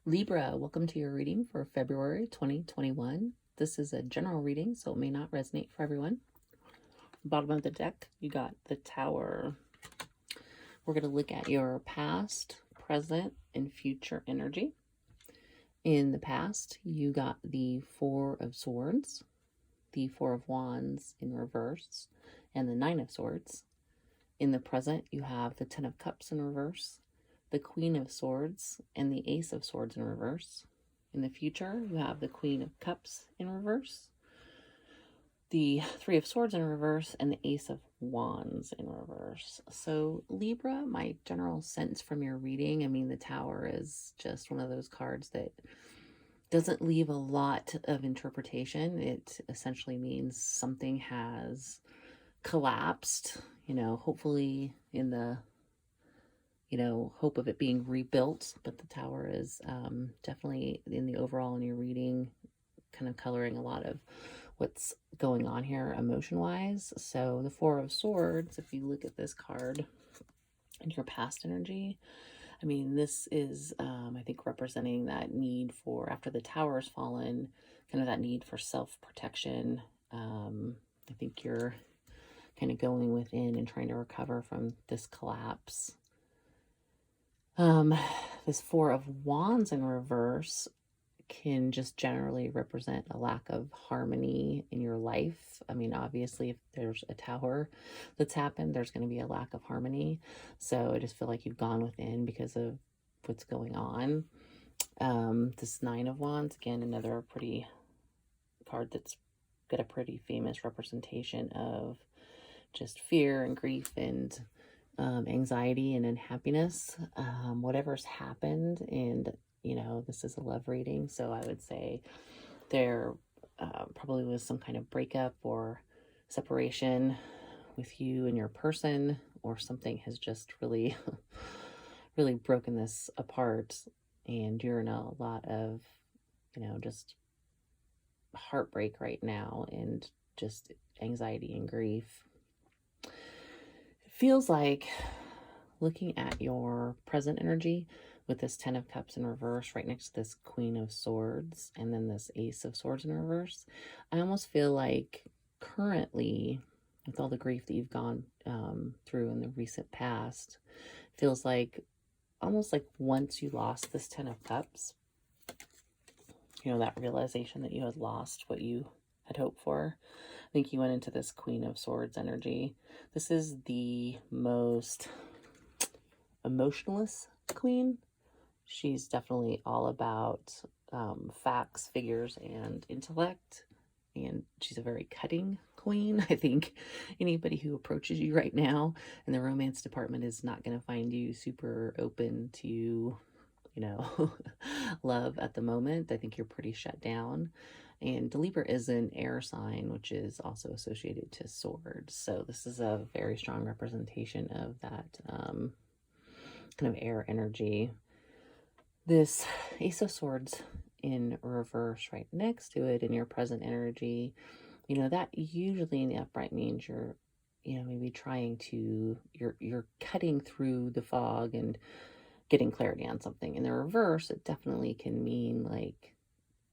Libra, welcome to your reading for February 2021. This is a general reading, so it may not resonate for everyone. Bottom of the deck, you got the Tower. We're going to look at your past, present, and future energy. In the past, you got the Four of Swords, the Four of Wands in reverse, and the Nine of Swords. In the present, you have the Ten of Cups in reverse, the Queen of Swords, and the Ace of Swords in reverse. In the future, you have the Queen of Cups in reverse, the Three of Swords in reverse, and the Ace of Wands in reverse. So Libra, my general sense from your reading, I mean, the Tower is just one of those cards that doesn't leave a lot of interpretation. It essentially means something has collapsed, hopefully in the hope of it being rebuilt, but the Tower is definitely in the overall in your reading kind of coloring a lot of what's going on here emotion-wise. So the Four of Swords, if you look at this card and your past energy, I mean, this is, I think, representing that need for, after the Tower's fallen, kind of that need for self-protection. I think you're kind of going within and trying to recover from this collapse. This Four of Wands in reverse can just generally represent a lack of harmony in your life. I mean, obviously, if there's a tower that's happened, there's going to be a lack of harmony. So I just feel like you've gone within because of what's going on. This Nine of Wands, again, another pretty card that's got a pretty famous representation of just fear and grief and anxiety and unhappiness, whatever's happened. And this is a love reading, so I would say there probably was some kind of breakup or separation with you and your person, or something has just really really broken this apart, and you're in a lot of just heartbreak right now and just anxiety and grief. It feels like, looking at your present energy with this Ten of Cups in reverse right next to this Queen of Swords and then this Ace of Swords in reverse, I almost feel like currently, with all the grief that you've gone through in the recent past, feels like almost like once you lost this Ten of Cups, that realization that you had lost what you had hoped for, I think you went into this Queen of Swords energy. This is the most emotionless queen. She's definitely all about facts, figures, and intellect, and she's a very cutting queen. I think anybody who approaches you right now in the romance department is not going to find you super open to love at the moment. I think you're pretty shut down. And Libra is an air sign, which is also associated to swords. So this is a very strong representation of that kind of air energy. This Ace of Swords in reverse right next to it in your present energy, that usually in the upright means you're, maybe trying to, you're cutting through the fog and getting clarity on something. In the reverse, it definitely can mean like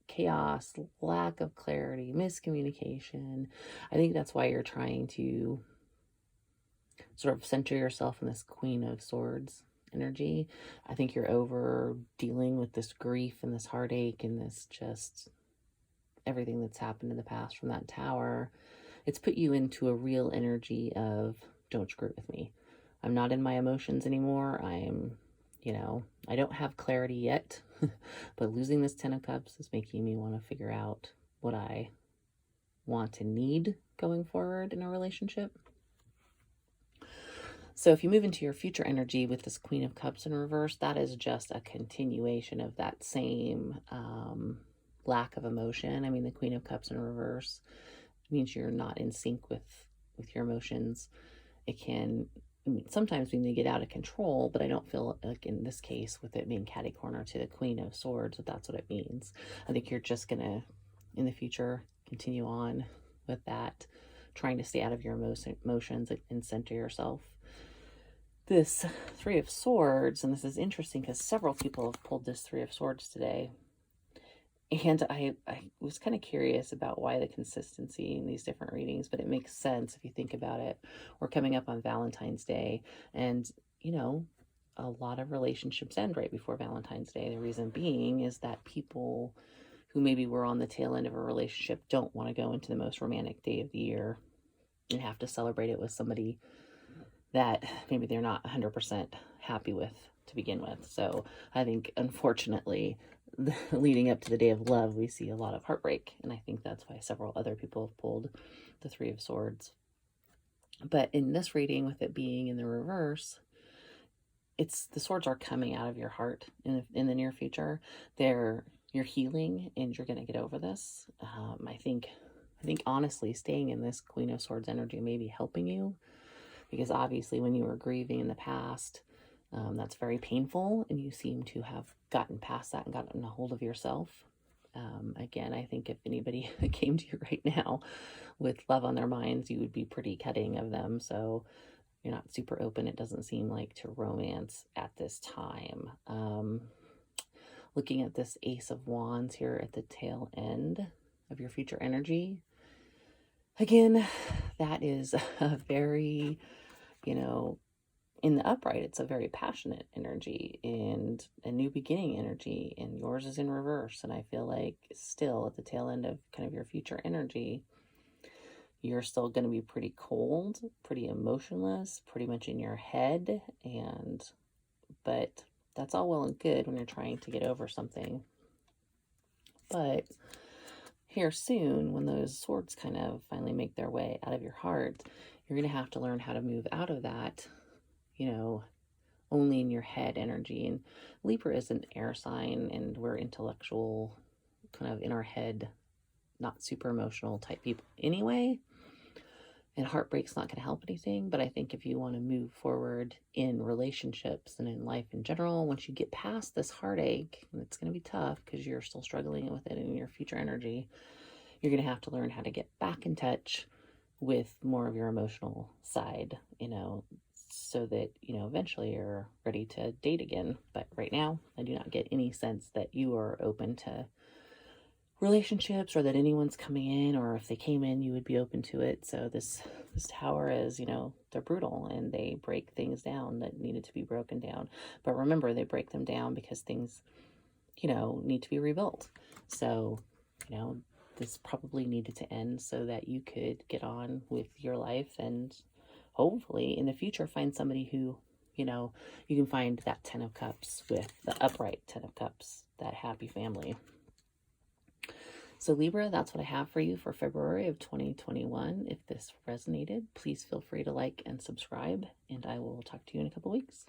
chaos, lack of clarity, miscommunication. I think that's why you're trying to sort of center yourself in this Queen of Swords energy. I think you're over dealing with this grief and this heartache and this just everything that's happened in the past from that Tower. It's put you into a real energy of, don't screw with me. I'm not in my emotions anymore. I'm I don't have clarity yet, but losing this Ten of Cups is making me want to figure out what I want to need going forward in a relationship. So if you move into your future energy with this Queen of Cups in reverse, that is just a continuation of that same lack of emotion. I mean, the Queen of Cups in reverse means you're not in sync with your emotions. It can sometimes when they get out of control, but I don't feel like in this case with it being catty corner to the Queen of Swords that that's what it means. I think you're just gonna in the future continue on with that, trying to stay out of your emotions and center yourself. this Three of Swords, and this is interesting because several people have pulled this Three of Swords today. And I was kind of curious about why the consistency in these different readings, but it makes sense if you think about it. We're coming up on Valentine's Day, and a lot of relationships end right before Valentine's Day. The reason being is that people who maybe were on the tail end of a relationship don't want to go into the most romantic day of the year and have to celebrate it with somebody that maybe they're not 100% happy with to begin with. So I think, unfortunately, leading up to the day of love, we see a lot of heartbreak. And I think that's why several other people have pulled the Three of Swords. But in this reading, with it being in the reverse, it's the swords are coming out of your heart in the near future. You're healing, and you're going to get over this. I think honestly, staying in this Queen of Swords energy may be helping you, because obviously when you were grieving in the past, that's very painful, and you seem to have gotten past that and gotten a hold of yourself. Again, I think if anybody came to you right now with love on their minds, you would be pretty cutting of them. So you're not super open, it doesn't seem like, to romance at this time. Looking at this Ace of Wands here at the tail end of your future energy, again, that is a very, in the upright, it's a very passionate energy and a new beginning energy, and yours is in reverse. And I feel like still at the tail end of kind of your future energy, you're still going to be pretty cold, pretty emotionless, pretty much in your head. But that's all well and good when you're trying to get over something. But here soon, when those swords kind of finally make their way out of your heart, you're going to have to learn how to move out of that, only in your head energy. And Libra is an air sign, and we're intellectual, kind of in our head, not super emotional type people anyway. And heartbreak's not going to help anything. But I think if you want to move forward in relationships and in life in general, once you get past this heartache, and it's going to be tough because you're still struggling with it in your future energy, you're going to have to learn how to get back in touch with more of your emotional side, so that, eventually you're ready to date again. But right now, I do not get any sense that you are open to relationships, or that anyone's coming in, or if they came in, you would be open to it. So this Tower is, they're brutal, and they break things down that needed to be broken down. But remember, they break them down because things, need to be rebuilt. So, this probably needed to end so that you could get on with your life, and hopefully in the future find somebody who, you can find that 10 of Cups with the upright 10 of Cups, that happy family. So Libra, that's what I have for you for February of 2021. If this resonated, please feel free to like and subscribe, and I will talk to you in a couple weeks.